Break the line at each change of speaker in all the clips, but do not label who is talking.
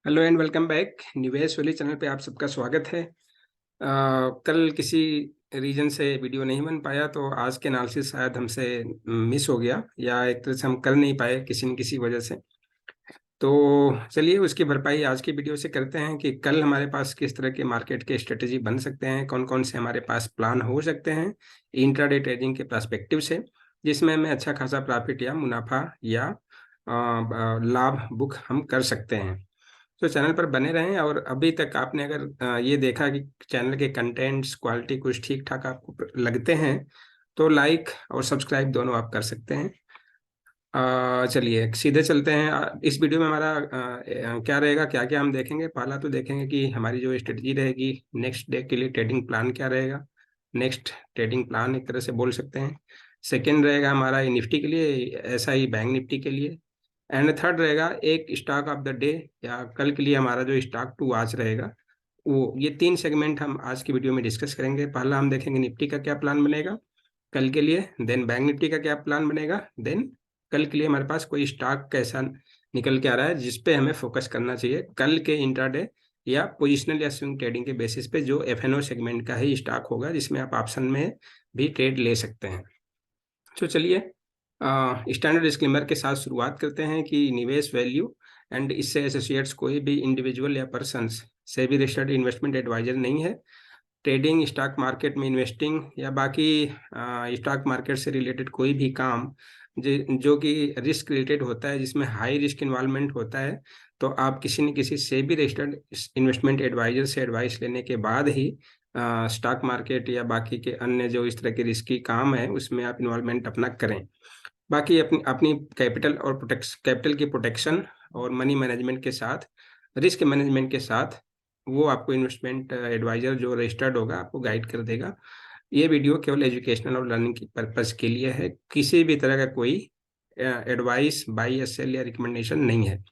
Hello and welcome back. निवेश valley channel पे आप सबका स्वागत है। कल किसी रीजन से वीडियो नहीं बन पाया तो आज के एनालिसिस शायद हमसे मिस हो गया या एक तरह से हम कर नहीं पाए किसी न किसी वजह से। तो चलिए उसकी भरपाई आज की वीडियो से करते हैं कि कल हमारे पास किस तरह के मार्केट के स्ट्रेटेजी बन सकते हैं, कौन कौन से हमारे पास प्लान हो सकते हैं इंट्राडे ट्रेडिंग के पर्सपेक्टिव से, जिसमें हमें अच्छा खासा प्रॉफिट या मुनाफा या लाभ बुक हम कर सकते हैं। तो चैनल पर बने रहें। और अभी तक आपने अगर ये देखा कि चैनल के कंटेंट्स क्वालिटी कुछ ठीक ठाक आपको लगते हैं तो लाइक और सब्सक्राइब दोनों आप कर सकते हैं। चलिए सीधे चलते हैं। इस वीडियो में हमारा क्या रहेगा, क्या क्या हम देखेंगे। पहला तो देखेंगे कि हमारी जो स्ट्रेटजी रहेगी नेक्स्ट डे के लिए, ट्रेडिंग प्लान क्या रहेगा। नेक्स्ट ट्रेडिंग प्लान एक तरह से बोल सकते हैं। सेकेंड रहेगा हमारा निफ्टी के लिए, ऐसा ही बैंक निफ्टी के लिए। एंड थर्ड रहेगा एक स्टॉक ऑफ द डे या कल के लिए हमारा जो स्टॉक टू वॉच रहेगा वो। ये तीन सेगमेंट हम आज की वीडियो में डिस्कस करेंगे। पहला हम देखेंगे निफ्टी का क्या प्लान बनेगा कल के लिए, देन बैंक निफ्टी का क्या प्लान बनेगा, देन कल के लिए हमारे पास कोई स्टॉक कैसा निकल के आ रहा है जिस पे हमें फोकस करना चाहिए कल के इंट्राडे या पोजिशनल या स्विंग ट्रेडिंग के बेसिस पे, जो एफएनओ सेगमेंट का ही स्टॉक होगा जिसमें आप ऑप्शन में भी ट्रेड ले सकते हैं। तो चलिए स्टैंडर्ड डिस्क्लेमर के साथ शुरुआत करते हैं कि निवेश वैल्यू एंड इससे एसोसिएट्स कोई भी इंडिविजुअल या पर्सन्स से भी रजिस्टर्ड इन्वेस्टमेंट एडवाइजर नहीं है। ट्रेडिंग, स्टॉक मार्केट में इन्वेस्टिंग या बाकी स्टॉक मार्केट से रिलेटेड कोई भी काम जो कि रिस्क रिलेटेड होता है, जिसमें हाई रिस्क इन्वॉल्वमेंट होता है, तो आप किसी न किसी से भी रजिस्टर्ड इन्वेस्टमेंट एडवाइजर से एडवाइस लेने के बाद ही स्टॉक मार्केट या बाकी के अन्य जो इस तरह के रिस्की काम है उसमें आप इन्वॉल्वमेंट अपना करें। बाकी अपनी अपनी कैपिटल की प्रोटेक्शन और मनी मैनेजमेंट के साथ, रिस्क मैनेजमेंट के साथ, वो आपको इन्वेस्टमेंट एडवाइजर जो रजिस्टर्ड होगा आपको गाइड कर देगा। ये वीडियो केवल एजुकेशनल और लर्निंग की पर्पज के लिए है, किसी भी तरह का कोई एडवाइस, बाई या सेल या रिकमेंडेशन नहीं है।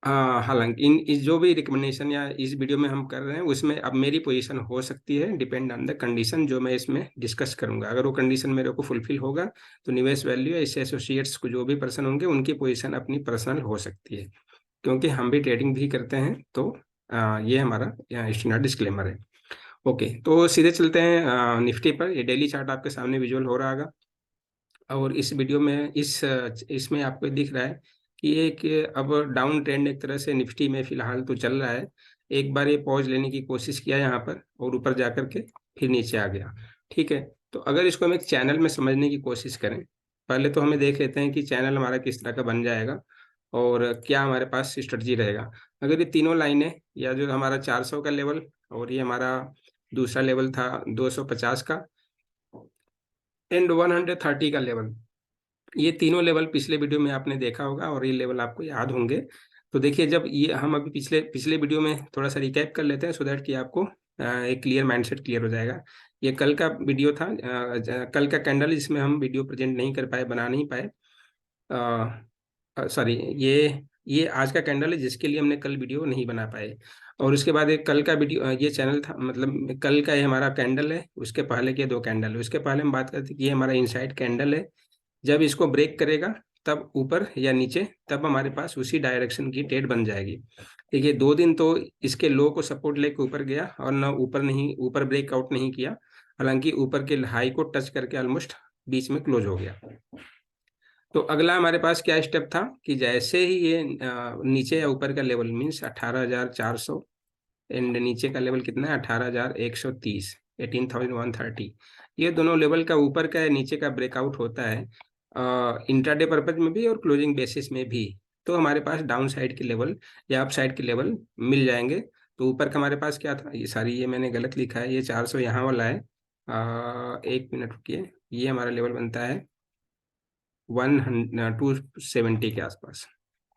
हालांकि इस जो भी रिकमेंडेशन या इस वीडियो में हम कर रहे हैं उसमें अब मेरी पोजीशन हो सकती है, डिपेंड ऑन द कंडीशन जो मैं इसमें डिस्कस करूंगा। अगर वो कंडीशन मेरे को फुलफिल होगा तो निवेश वैल्यू या इससे एसोसिएट्स को जो भी पर्सन होंगे उनकी पोजीशन अपनी पर्सनल हो सकती है, क्योंकि हम भी ट्रेडिंग भी करते हैं। तो ये हमारा स्टैंडर्ड डिस्क्लेमर है। ओके, तो सीधे चलते हैं निफ्टी पर। ये डेली चार्ट आपके सामने विजुअल हो रहा होगा और इस वीडियो में इसमें आपको दिख रहा है कि एक अब डाउन ट्रेंड एक तरह से निफ्टी में फिलहाल तो चल रहा है। एक बार ये पॉज लेने की कोशिश किया यहाँ पर और ऊपर जाकर के फिर नीचे आ गया। ठीक है, तो अगर इसको हम एक चैनल में समझने की कोशिश करें, पहले तो हमें देख लेते हैं कि चैनल हमारा किस तरह का बन जाएगा और क्या हमारे पास स्ट्रेटजी रहेगा। अगर ये तीनों लाइनें या जो हमारा 400 का लेवल और ये हमारा दूसरा लेवल था 250 का एंड 130 का लेवल, ये तीनों लेवल पिछले वीडियो में आपने देखा होगा और ये लेवल आपको याद होंगे। तो देखिए, जब ये हम अभी पिछले पिछले वीडियो में थोड़ा सा रिकैप कर लेते हैं सो दैट कि आपको एक क्लियर माइंडसेट क्लियर हो जाएगा। ये कल का वीडियो था, कल का कैंडल, जिसमें हम वीडियो प्रेजेंट नहीं कर पाए, बना नहीं पाए। सॉरी, ये आज का कैंडल है जिसके लिए हमने कल वीडियो नहीं बना पाए। और उसके बाद एक कल का वीडियो, ये चैनल था, मतलब कल का ये हमारा कैंडल है, उसके पहले के दो कैंडल है। उसके पहले हम बात करते हैं कि ये हमारा इनसाइड कैंडल है, जब इसको ब्रेक करेगा तब ऊपर या नीचे, तब हमारे पास उसी डायरेक्शन की ट्रेड बन जाएगी। देखिए 2 दिन तो इसके लो को सपोर्ट लेके ऊपर गया और ना ऊपर ब्रेकआउट नहीं किया, हालांकि ऊपर के हाई को टच करके ऑलमोस्ट बीच में क्लोज हो गया। तो अगला हमारे पास क्या स्टेप था कि जैसे ही ये नीचे या ऊपर का लेवल मीन्स 18,400 एंड नीचे का लेवल कितना है 18,130, 18,130, ये दोनों लेवल का ऊपर का या नीचे का ब्रेकआउट होता है इंट्राडे पर्पज में भी और क्लोजिंग बेसिस में भी, तो हमारे पास डाउन साइड के लेवल या अप साइड के लेवल मिल जाएंगे। तो ऊपर का हमारे पास क्या था, ये मैंने गलत लिखा है, ये 400 यहाँ वाला है। एक मिनट रुकिए, ये हमारा लेवल बनता है 270 के आसपास,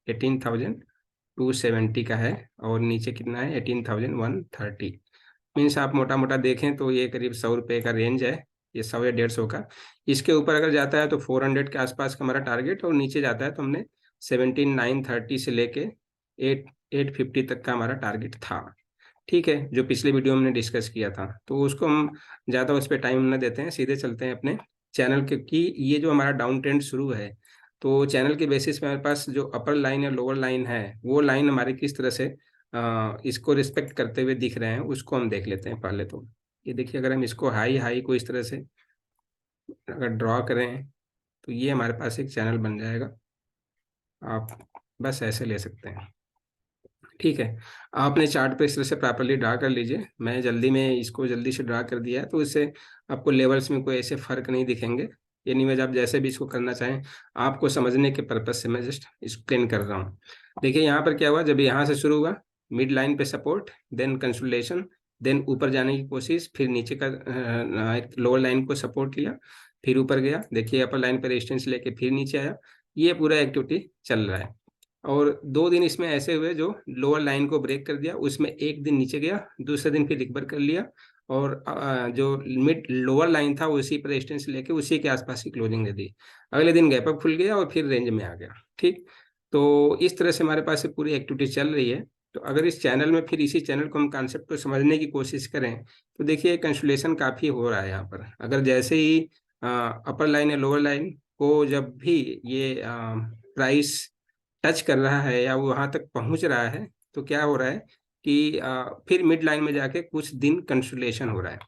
18,270 का है। और नीचे कितना है 18,130। मीन्स आप मोटा मोटा देखें तो ये करीब 100 रुपये का रेंज है, ये 100 या 150 का। इसके ऊपर अगर जाता है तो 400 के आसपास का हमारा टारगेट, और नीचे जाता है तो हमने 17,930 से लेके 850 तक का हमारा टारगेट था। ठीक है, जो पिछले वीडियो में हमने डिस्कस किया था, तो उसको हम ज़्यादा उस पर टाइम न देते हैं, सीधे चलते हैं अपने चैनल के। कि ये जो हमारा डाउन ट्रेंड शुरू है तो चैनल के बेसिस पे हमारे पास जो अपर लाइन या लोअर लाइन है, वो लाइन हमारे किस तरह से इसको रिस्पेक्ट करते हुए दिख रहे हैं, उसको हम देख लेते हैं पहले। तो ये देखिए, अगर हम इसको हाई हाई को इस तरह से अगर ड्रॉ करें तो ये हमारे पास एक चैनल बन जाएगा। आप बस ऐसे ले सकते हैं, ठीक है। आपने चार्ट पे इस तरह से प्रॉपरली ड्रा कर लीजिए। मैं जल्दी में इसको जल्दी से ड्रा कर दिया है, तो इससे आपको लेवल्स में कोई ऐसे फर्क नहीं दिखेंगे। एनीवेज आप जैसे भी इसको करना चाहें, आपको समझने के पर्पज से मैं जस्ट एक्सप्लेन कर रहा हूँ। देखिए यहाँ पर क्या हुआ, जब यहाँ से शुरू हुआ मिड लाइन पे सपोर्ट, देन कंसोलिडेशन, देन ऊपर जाने की कोशिश, फिर नीचे का लोअर लाइन को सपोर्ट लिया, फिर ऊपर गया। देखिए अपर लाइन पर रेजिस्टेंस लेके फिर नीचे आया। ये पूरा एक्टिविटी चल रहा है। और 2 दिन इसमें ऐसे हुए जो लोअर लाइन को ब्रेक कर दिया, उसमें एक दिन नीचे गया, दूसरे दिन फिर रिकवर कर लिया, और जो मिड लोअर लाइन था उसी पर रेजिस्टेंस लेके उसी के आसपास की क्लोजिंग दे दी। अगले दिन गैप अप खुल गया और फिर रेंज में आ गया, ठीक। तो इस तरह से हमारे पास से पूरी एक्टिविटी चल रही है। तो अगर इस चैनल में फिर इसी चैनल को हम कॉन्सेप्ट को समझने की कोशिश करें, तो देखिए कंसोलिडेशन काफ़ी हो रहा है यहाँ पर। अगर जैसे ही अपर लाइन या लोअर लाइन को जब भी ये प्राइस टच कर रहा है या वो वहां तक पहुंच रहा है, तो क्या हो रहा है कि फिर मिड लाइन में जाके कुछ दिन कंसोलिडेशन हो रहा है।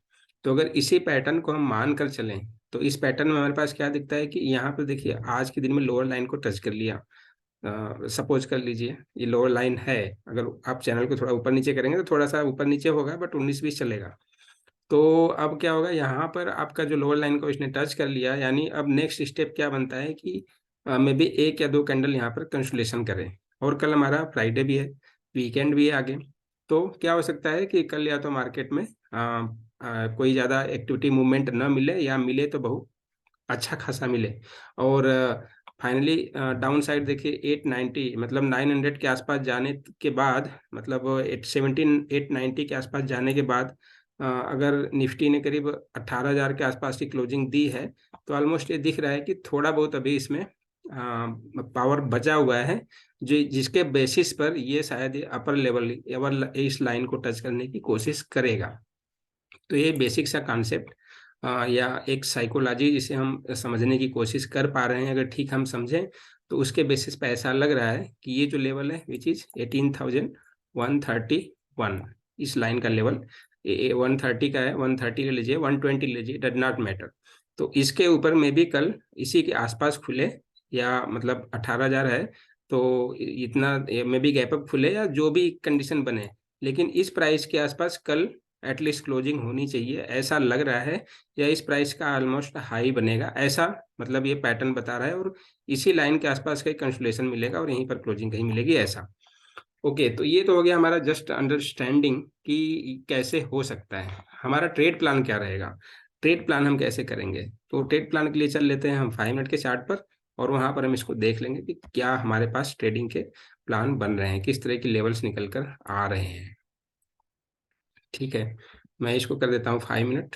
तो अगर इसी पैटर्न को हम मान कर चलें, तो इस पैटर्न में हमारे पास क्या दिखता है कि यहाँ पर देखिए आज के दिन में लोअर लाइन को टच कर लिया। सपोज कर लीजिए ये लोअर लाइन है, अगर आप चैनल को थोड़ा ऊपर नीचे करेंगे तो थोड़ा सा ऊपर नीचे होगा, बट 19-20 चलेगा। तो अब क्या होगा, यहाँ पर आपका जो लोअर लाइन को इसने टच कर लिया, यानी अब नेक्स्ट स्टेप क्या बनता है कि मे बी 1 या 2 कैंडल यहाँ पर कंसोलिडेशन करें। और कल हमारा फ्राइडे भी है, वीकेंड भी है आगे। तो क्या हो सकता है कि कल या तो मार्केट में कोई ज़्यादा एक्टिविटी मूवमेंट न मिले, या मिले तो बहुत अच्छा खासा मिले। और फाइनली डाउन साइड देखिए 890, मतलब 900 के आसपास जाने के बाद, मतलब 890 के आसपास जाने के बाद अगर निफ्टी ने करीब 18,000 के आसपास की क्लोजिंग दी है, तो ऑलमोस्ट ये दिख रहा है कि थोड़ा बहुत अभी इसमें पावर बचा हुआ है, जो जिसके बेसिस पर ये शायद अपर लेवल इस लाइन को टच करने की कोशिश करेगा। तो ये बेसिक सा कॉन्सेप्ट या एक साइकोलॉजी जिसे हम समझने की कोशिश कर पा रहे हैं, अगर ठीक हम समझें, तो उसके बेसिस पे ऐसा लग रहा है कि ये जो लेवल है विच इज 18,131, इस लाइन का लेवल 130 का है। 130 ले लीजिए, 120 ले लीजिए, डज नॉट मैटर। तो इसके ऊपर में भी कल इसी के आसपास खुले, या मतलब 18,000 है तो इतना में भी गैप अप खुले या जो भी कंडीशन बने, लेकिन इस प्राइस के आसपास कल एटलीस्ट क्लोजिंग होनी चाहिए, ऐसा लग रहा है। या इस प्राइस का ऑलमोस्ट हाई बनेगा, ऐसा मतलब ये पैटर्न बता रहा है। और इसी लाइन के आसपास कहीं कंसोलिडेशन मिलेगा और यहीं पर क्लोजिंग कहीं मिलेगी, ऐसा। ओके, तो ये तो हो गया हमारा जस्ट अंडरस्टैंडिंग कि कैसे हो सकता है। हमारा ट्रेड प्लान क्या रहेगा, ट्रेड प्लान हम कैसे करेंगे। तो ट्रेड प्लान के लिए चल लेते हैं हम 5 मिनट के चार्ट पर, और वहां पर हम इसको देख लेंगे कि क्या हमारे पास ट्रेडिंग के प्लान बन रहे हैं, किस तरह की लेवल्स निकल कर आ रहे हैं। ठीक है, मैं इसको कर देता हूँ 5 मिनट।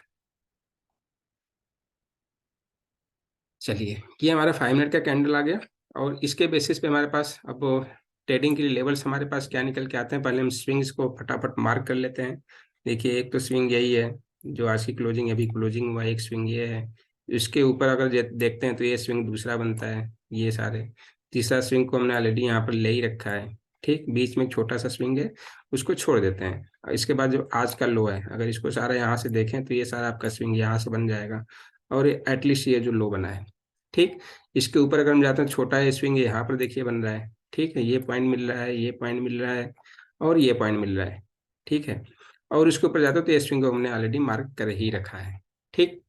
चलिए, ये हमारा 5 मिनट का कैंडल आ गया, और इसके बेसिस पे हमारे पास अब ट्रेडिंग के लिए लेवल्स हमारे पास क्या निकल के आते हैं। पहले हम स्विंग्स को फटाफट मार्क कर लेते हैं। देखिए एक तो स्विंग यही है जो आज की क्लोजिंग, अभी क्लोजिंग हुआ, एक स्विंग ये है। इसके ऊपर अगर देखते हैं तो ये स्विंग दूसरा बनता है, ये सारे। तीसरा स्विंग को हमने ऑलरेडी यहाँ पर ले ही रखा है, ठीक। बीच में एक छोटा सा स्विंग है, उसको छोड़ देते हैं। और इसके बाद जो आज का लो है, अगर इसको सारा यहाँ से देखें तो ये सारा आपका स्विंग यहाँ से बन जाएगा, और एटलीस्ट ये जो लो बना है, ठीक। इसके ऊपर अगर हम जाते हैं, छोटा है स्विंग यहाँ पर देखिए बन रहा है, ठीक है। ये पॉइंट मिल रहा है, ये पॉइंट मिल रहा है, और ये पॉइंट मिल रहा है, ठीक है। और इसके ऊपर जाते हो तो ये स्विंग को हमने ऑलरेडी मार्क कर ही रखा है, ठीक।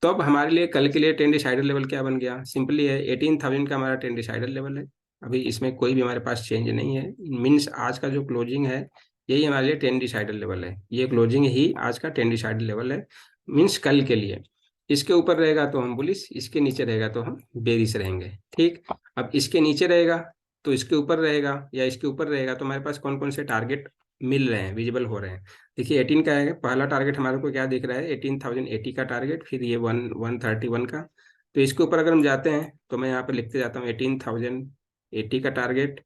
तो अब हमारे लिए कल के लिए ट्रेंड डिसाइडर लेवल क्या बन गया, सिंपली है 18,000 का हमारा ट्रेंड डिसाइडर लेवल है। अभी इसमें कोई भी हमारे पास चेंज नहीं है, मीन्स आज का जो क्लोजिंग है यही हमारे लिए ट्रेंड डिसाइडर लेवल है। ये क्लोजिंग ही आज का ट्रेंड डिसाइडर लेवल है, मीन्स कल के लिए। इसके ऊपर रहेगा तो हम बुलिश, इसके नीचे रहेगा तो हम बेरिश रहेंगे, ठीक। अब इसके नीचे रहेगा तो इसके ऊपर रहेगा, या इसके ऊपर रहेगा तो हमारे पास कौन कौन से टारगेट मिल रहे हैं, विजिबल हो रहे हैं। देखिए 18 का है, पहला टारगेट हमारे को क्या दिख रहा है, 18,080 का टारगेट, फिर ये 131 का। तो इसके ऊपर अगर हम जाते हैं तो मैं यहाँ पर लिखते जाता हूँ 18,080 का टारगेट,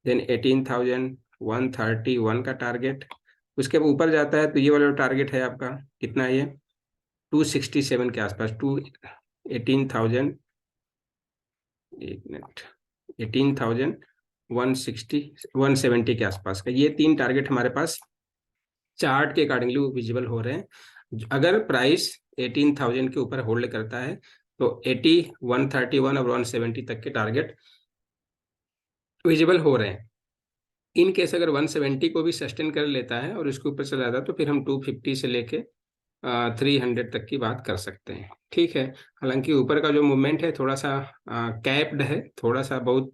देन 18,131 का टारगेट। उसके ऊपर जाता है तो ये वाला टारगेट है आपका, कितना है ये, 267 के आसपास, 18,000 एक मिनट, 18,160 170 के आसपास का, ये 3 टारगेट हमारे पास चार्ट के अकॉर्डिंगली विजिबल हो रहे हैं। अगर प्राइस 18,000 के ऊपर होल्ड करता है तो 80, 131 और 170 तक के टारगेट विजिबल हो रहे हैं। इन केस अगर 170 को भी सस्टेन कर लेता है और उसके ऊपर चला जाता है तो फिर हम 250 से लेके 300 तक की बात कर सकते हैं। ठीक है, हालांकि ऊपर का जो मूवमेंट है थोड़ा सा कैप्ड है, थोड़ा सा बहुत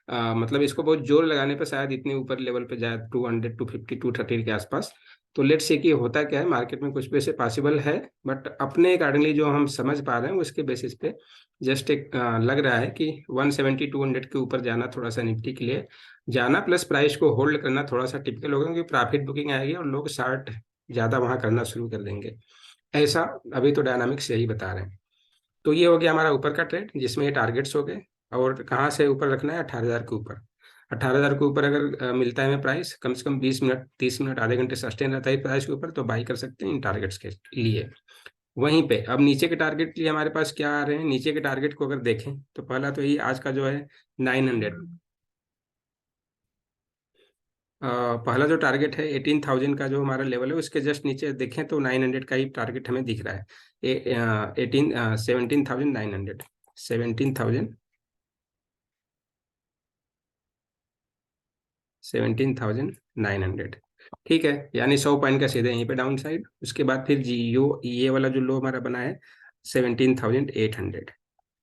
मतलब इसको बहुत जोर लगाने पर शायद इतने ऊपर लेवल पे जाए, 200, 250, 230 के आसपास। तो लेट्स से कि होता क्या है, मार्केट में कुछ वैसे पॉसिबल है, बट अपने अकॉर्डिंगली जो हम समझ पा रहे हैं उसके बेसिस पे जस्ट एक लग रहा है कि 170, 200 के ऊपर जाना थोड़ा सा निफ्टी के लिए जाना, प्लस प्राइस को होल्ड करना थोड़ा सा टिपिकल होगा, क्योंकि प्रॉफिट बुकिंग आएगी और लोग शार्ट ज्यादा वहां करना शुरू कर देंगे। ऐसा अभी तो डायनामिक्स यही बता रहे हैं। तो ये हो गया हमारा ऊपर का ट्रेड, जिसमें ये टारगेट्स हो गए। और कहाँ से ऊपर रखना है, 18,000 के ऊपर। 18,000 के ऊपर अगर मिलता है हमें प्राइस, कम से कम 20 मिनट, 30 मिनट, आधे घंटे सस्टेन रहता है प्राइस के ऊपर, तो बाई कर सकते हैं इन टारगेट्स के लिए। वहीं पे अब नीचे के टारगेट के लिए हमारे पास क्या आ रहे हैं, नीचे के टारगेट को अगर देखें तो पहला तो ये आज का जो है 900, पहला जो टारगेट है 18,000 का जो हमारा लेवल है, उसके जस्ट नीचे देखें तो 900 का ही टारगेट हमें दिख रहा है। 17,900, 17,900। ठीक है, यानी 100 पॉइंट का सीधे यहीं पे डाउन साइड। उसके बाद फिर जियो, ये वाला जो लो हमारा बना है 17,800,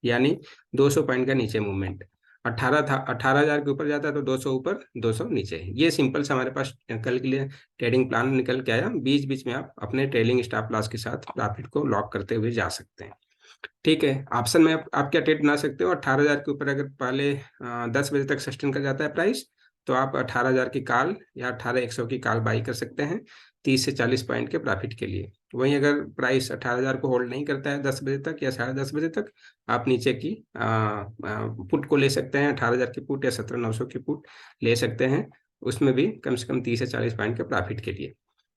यानी 200 पॉइंट का नीचे मूवमेंट। 18,000 के ऊपर जाता है तो 200 ऊपर, 200 नीचे। ये सिंपल से हमारे पास कल के लिए ट्रेडिंग प्लान निकल के आया। बीच बीच में आप अपने ट्रेलिंग स्टॉप लॉस के साथ प्रॉफिट को लॉक करते हुए जा सकते हैं। ठीक है, ऑप्शन में आप क्या ट्रेड बना सकते हो, 18,000 के ऊपर अगर पहले 10 बजे तक सस्टेन कर जाता है प्राइस, तो आप 18,000 की कॉल या 18,100 की कॉल बाई कर सकते हैं 30 से 40 पॉइंट के प्रॉफिट के लिए। वहीं अगर प्राइस 18,000 को होल्ड नहीं करता है 10 बजे तक या 10:30 बजे तक, आप नीचे की पुट को ले सकते हैं, 18,000 की पुट या 17,900 की पुट ले सकते हैं, उसमें भी कम से कम 30 से 40 पॉइंट के प्रॉफिट के लिए।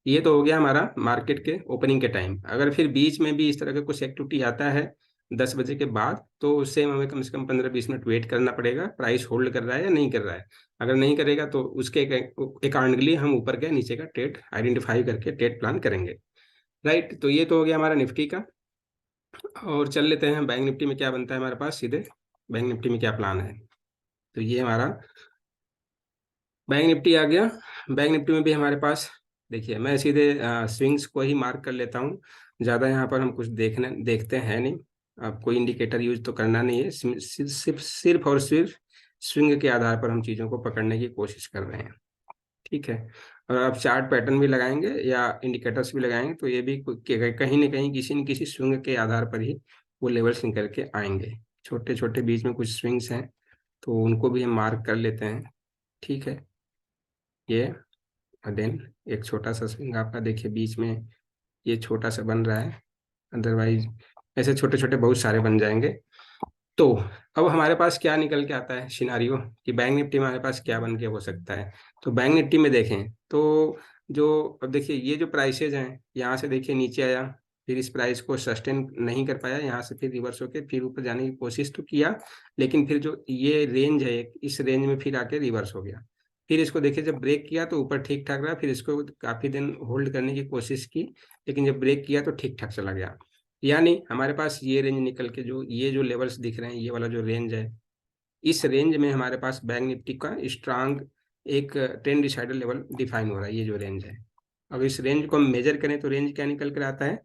ये तो हो गया हमारा मार्केट के ओपनिंग के टाइम। अगर फिर बीच में भी इस तरह का कुछ एक्टिविटी आता है 10 बजे के बाद, तो उससे हमें कम से कम 15-20 मिनट वेट करना पड़ेगा, प्राइस होल्ड कर रहा है या नहीं कर रहा है। अगर नहीं करेगा तो उसके अकॉर्डिंगली हम ऊपर के नीचे का ट्रेड आइडेंटिफाई करके ट्रेड प्लान करेंगे। राइट, तो ये तो हो गया हमारा निफ्टी का। और चल लेते हैं बैंक निफ्टी में क्या बनता है हमारे पास सीधे, बैंक निफ्टी में क्या प्लान है। तो ये हमारा बैंक निफ्टी आ गया। बैंक निफ्टी में भी हमारे पास देखिए, मैं सीधे स्विंग्स को ही मार्क कर लेता हूँ। ज़्यादा यहाँ पर हम कुछ देखते हैं नहीं। अब कोई इंडिकेटर यूज तो करना नहीं है, सिर्फ और सिर्फ स्विंग के आधार पर हम चीज़ों को पकड़ने की कोशिश कर रहे हैं। ठीक है, और आप चार्ट पैटर्न भी लगाएंगे या इंडिकेटर्स भी लगाएंगे तो ये भी कहीं ना कहीं किसी न किसी स्विंग के आधार पर ही वो लेवल्स निकल के आएंगे। छोटे छोटे बीच में कुछ स्विंग्स हैं तो उनको भी हम मार्क कर लेते हैं। ठीक है, ये देन एक छोटा सा स्विंग आपका देखिए बीच में ये छोटा सा बन रहा है, अदरवाइज ऐसे छोटे छोटे बहुत सारे बन जाएंगे। तो अब हमारे पास क्या निकल के आता है सिनारियो कि बैंक निफ्टी में हमारे पास क्या बन के हो सकता है। तो बैंक निफ्टी में देखें तो जो अब देखिए ये जो प्राइसेज हैं, यहाँ से देखिए नीचे आया, फिर इस प्राइस को सस्टेन नहीं कर पाया, यहाँ से फिर रिवर्स होके फिर ऊपर जाने की कोशिश तो किया, लेकिन फिर जो ये रेंज है इस रेंज में फिर आके रिवर्स हो गया। फिर इसको देखिए जब ब्रेक किया तो ऊपर ठीक ठाक रहा, फिर इसको काफी दिन होल्ड करने की कोशिश की, लेकिन जब ब्रेक किया तो ठीक ठाक चला गया। यानी हमारे पास ये रेंज निकल के जो ये जो लेवल्स दिख रहे हैं, ये वाला जो रेंज है, इस रेंज में हमारे पास बैंक निफ्टी का स्ट्रांग एक ट्रेंड डिसाइडर लेवल डिफाइन हो रहा है, ये जो रेंज है। अब इस रेंज को हम मेजर करें तो रेंज क्या निकल कर आता है,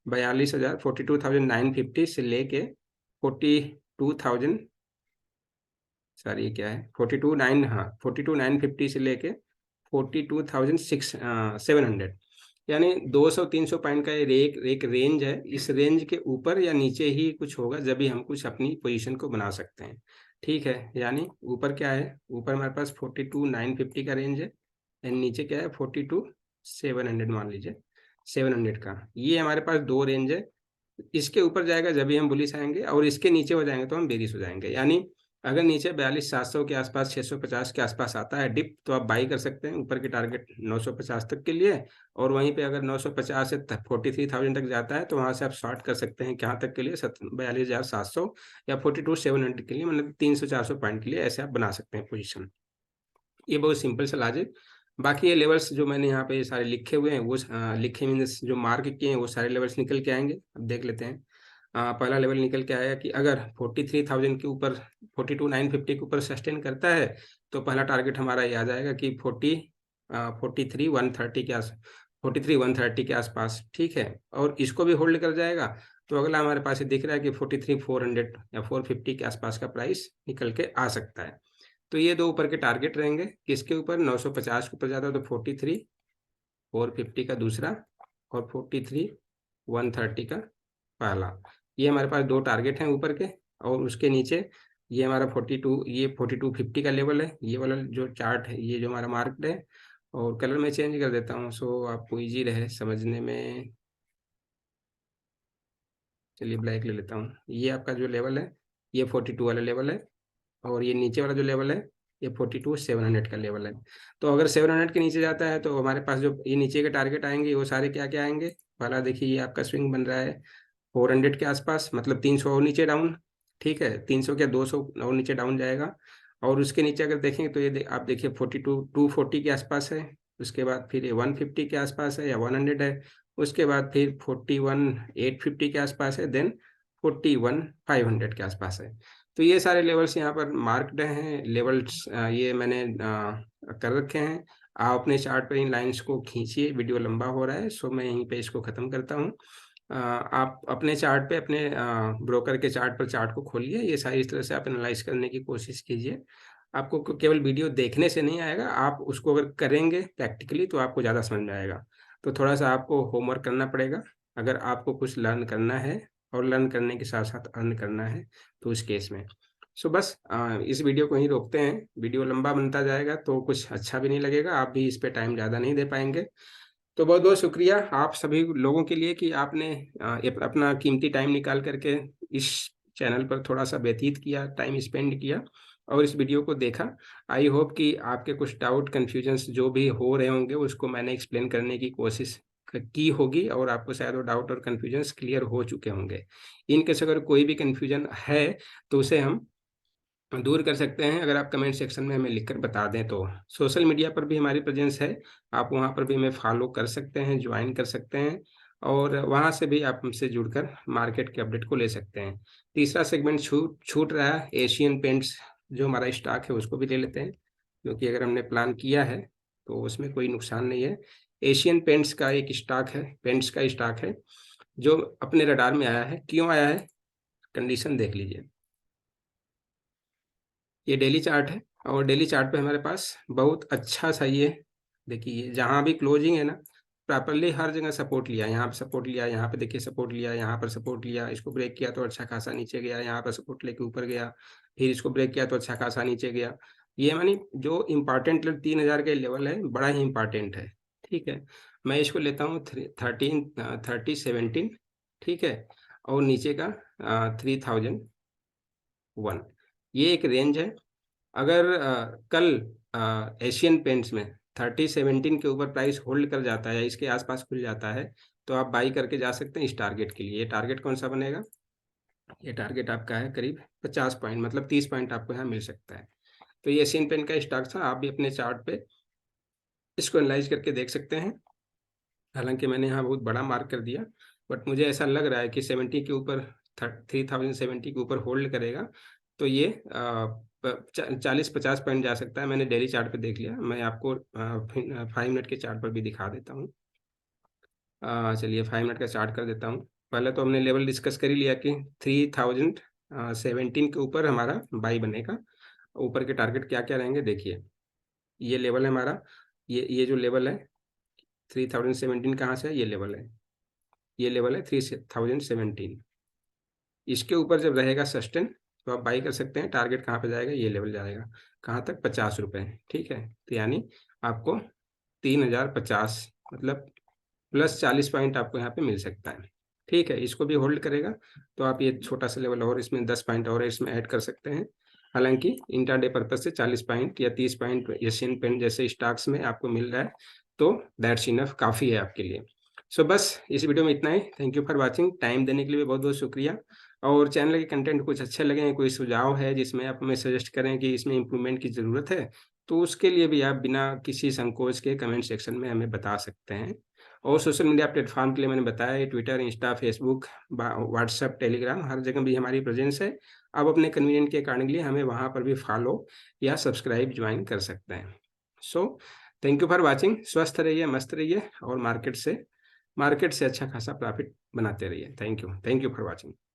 42,000, 42,950 से लेके 42,000, सॉरी ये क्या है, 42,900, हाँ 42,950 से लेके 42,700, यानी 200-300 पॉइंट का ये एक रेंज है। इस रेंज के ऊपर या नीचे ही कुछ होगा जब भी हम कुछ अपनी पोजीशन को बना सकते हैं। ठीक है, यानी ऊपर क्या है, ऊपर हमारे पास 42,950 का रेंज है एंड नीचे क्या है 42,700, मान लीजिए 700 का। ये हमारे पास दो रेंज है। इसके ऊपर जाएगा जब भी हम बुलिश आएंगे और इसके नीचे हो जाएंगे तो हम बेरिश हो जाएंगे। यानी अगर नीचे 42,700 के आसपास 650 के आसपास आता है डिप, तो आप बाई कर सकते हैं ऊपर के टारगेट 950 तक के लिए। और वहीं पे अगर 950 से 43,000 तक जाता है तो वहां से आप शॉर्ट कर सकते हैं कहाँ तक के लिए, 42,700 या 42,700 के लिए, मतलब 300-400 पॉइंट के लिए ऐसे आप बना सकते हैं पोजिशन। ये बहुत सिंपल सा लॉजिक। बाकी ये लेवल्स जो मैंने यहाँ पे सारे लिखे हुए हैं वो लिखे मीन्स जो मार्क किए हैं वो सारे लेवल्स निकल के आएंगे। अब देख लेते हैं। पहला लेवल निकल के आया कि अगर 43,000 के ऊपर 42,950 के ऊपर सस्टेन करता है तो पहला टारगेट हमारा ये आ जाएगा कि 43,130 के आस 43,130 के आसपास, ठीक है। और इसको भी होल्ड कर जाएगा तो अगला हमारे पास ये दिख रहा है कि 43,400 या 450 के आसपास का प्राइस निकल के आ सकता है। तो ये दो ऊपर के टारगेट रहेंगे। किसके ऊपर? 950 के ऊपर जाता है तो 43,450 का दूसरा और 43,130 का पहला। ये हमारे पास दो टारगेट हैं ऊपर के। और उसके नीचे ये हमारा 4250 का लेवल है। ये वाला जो चार्ट है, ये जो हमारा मार्केट है। और कलर मैं चेंज कर देता हूँ सो आपको इजी रहे समझने में। चलिए ब्लैक ले लेता हूँ। ये आपका जो लेवल है ये 42 वाला लेवल है। और ये नीचे वाला जो लेवल है ये 42,700 का लेवल है। तो अगर 700 के नीचे जाता है तो हमारे पास जो ये नीचे के टारगेट आएंगे वो सारे क्या क्या आएंगे। पहला देखिए ये आपका स्विंग बन रहा है 400 के आसपास, मतलब 300 और नीचे डाउन, ठीक है। 300 क्या 200 और नीचे डाउन जाएगा। और उसके नीचे अगर देखेंगे तो आप देखिए 240 के आसपास है। उसके बाद फिर ये 150 के आसपास है या 100 है। उसके बाद फिर 41,850 के आसपास है, देन 41,500 के आसपास है। तो ये सारे लेवल्स यहाँ पर मार्क्ड हैं। लेवल्स ये मैंने कर रखे हैं। आप अपने चार्ट पर इन लाइंस को खींचिए। वीडियो लंबा हो रहा है सो मैं यहीं पे इसको ख़त्म करता हूँ। आप अपने चार्ट पे अपने ब्रोकर के चार्ट पर चार्ट को खोलिए। ये सारी इस तरह से आप एनालाइज करने की कोशिश कीजिए। आपको केवल वीडियो देखने से नहीं आएगा, आप उसको अगर करेंगे प्रैक्टिकली तो आपको ज़्यादा समझ में आएगा। तो थोड़ा सा आपको होमवर्क करना पड़ेगा अगर आपको कुछ लर्न करना है और लर्न करने के साथ साथ अर्न करना है तो इस केस में। सो बस इस वीडियो को यहीं रोकते हैं। वीडियो लंबा बनता जाएगा तो कुछ अच्छा भी नहीं लगेगा, आप भी इस पे टाइम ज़्यादा नहीं दे पाएंगे। तो बहुत बहुत शुक्रिया आप सभी लोगों के लिए कि आपने अपना कीमती टाइम निकाल करके इस चैनल पर थोड़ा सा व्यतीत किया, टाइम स्पेंड किया और इस वीडियो को देखा। आई होप कि आपके कुछ डाउट कन्फ्यूजन्स जो भी हो रहे होंगे उसको मैंने एक्सप्लेन करने की कोशिश की होगी और आपको शायद वो डाउट और कन्फ्यूजन्स क्लियर हो चुके होंगे। इनकेस अगर कोई भी कन्फ्यूजन है तो उसे हम दूर कर सकते हैं अगर आप कमेंट सेक्शन में हमें लिखकर बता दें तो। सोशल मीडिया पर भी हमारी प्रेजेंस है, आप वहाँ पर भी हमें फॉलो कर सकते हैं, ज्वाइन कर सकते हैं और वहाँ से भी आप हमसे जुड़कर मार्केट के अपडेट को ले सकते हैं। तीसरा सेगमेंट छूट छूट रहा है, एशियन पेंट्स जो हमारा स्टॉक है उसको भी ले लेते हैं क्योंकि अगर हमने प्लान किया है तो उसमें कोई नुकसान नहीं है। एशियन पेंट्स का एक स्टॉक है, पेंट्स का स्टॉक है जो अपने रडार में आया है। क्यों आया है? कंडीशन देख लीजिए। ये डेली चार्ट है और डेली चार्ट पे हमारे पास बहुत अच्छा सा ये देखिए जहाँ भी क्लोजिंग है ना प्रॉपरली हर जगह सपोर्ट लिया। यहाँ पे सपोर्ट लिया, यहाँ पे देखिए सपोर्ट लिया, यहाँ पर सपोर्ट लिया, इसको ब्रेक किया तो अच्छा खासा नीचे गया, यहाँ पर सपोर्ट लेके ऊपर गया, फिर इसको ब्रेक किया तो अच्छा खासा नीचे गया। ये मानी जो इम्पॉर्टेंट 3,000 का लेवल है बड़ा ही इम्पॉर्टेंट है, ठीक है। मैं इसको लेता हूँ 3017, ठीक है। और नीचे का 3,001, ये एक रेंज है। अगर कल एशियन पेंट्स में 3017 के ऊपर प्राइस होल्ड कर जाता है या इसके आसपास खुल जाता है तो आप बाई करके जा सकते हैं इस टारगेट के लिए। ये टारगेट कौन सा बनेगा? ये टारगेट आपका है करीब 50 पॉइंट, मतलब 30 पॉइंट आपको यहाँ मिल सकता है। तो ये एशियन पेंट का स्टॉक था, आप भी अपने चार्ट पे इसको एनालाइज करके देख सकते हैं। हालांकि मैंने यहाँ बहुत बड़ा मार्क कर दिया बट मुझे ऐसा लग रहा है कि 70 के ऊपर 3070 के ऊपर होल्ड करेगा तो ये 40-50 पॉइंट जा सकता है। मैंने डेली चार्ट पे देख लिया, मैं आपको 5 मिनट के चार्ट पर भी दिखा देता हूँ। चलिए 5 मिनट का चार्ट कर देता हूँ। पहले तो हमने लेवल डिस्कस कर ही लिया कि 3017 के ऊपर हमारा बाई बनेगा। ऊपर के टारगेट क्या क्या रहेंगे देखिए। ये लेवल है हमारा, ये जो लेवल है 3017 कहाँ से है? ये लेवल है, ये लेवल है 3017। इसके ऊपर जब रहेगा सस्टेन तो आप बाई कर सकते हैं। टारगेट कहाँ पे जाएगा? ये लेवल जाएगा कहाँ तक? 50 रुपये, ठीक है। तो यानी आपको 3,050 मतलब प्लस 40 पॉइंट आपको यहाँ पे मिल सकता है, ठीक है। इसको भी होल्ड करेगा तो आप ये छोटा सा लेवल और इसमें 10 पॉइंट और इसमें ऐड कर सकते हैं। हालांकि इंट्राडे पर्पज से 40 पॉइंट या 30 पॉइंट एशियन पेंट जैसे स्टॉक्स में आपको मिल रहा है, तो दैट्स इनफ, काफ़ी है आपके लिए। सो बस इस वीडियो में इतना ही। Thank you for watching. Time देने के लिए बहुत बहुत शुक्रिया। और चैनल के कंटेंट कुछ अच्छे लगे, कोई सुझाव है जिसमें आप हमें सजेस्ट करें कि इसमें इम्प्रूवमेंट की ज़रूरत है, तो उसके लिए भी आप बिना किसी संकोच के कमेंट सेक्शन में हमें बता सकते हैं। और सोशल मीडिया प्लेटफॉर्म के लिए मैंने बताया, Twitter, Insta, Facebook, WhatsApp, Telegram, हर जगह भी हमारी प्रेजेंस है। आप अपने कन्वीनियंट के अकॉर्डिंगली हमें वहाँ पर भी फॉलो या सब्सक्राइब ज्वाइन कर सकते हैं। So thank you for watching. स्वस्थ रहिए, मस्त रहिए और मार्केट से अच्छा खासा प्रॉफिट बनाते रहिए। Thank you for watching.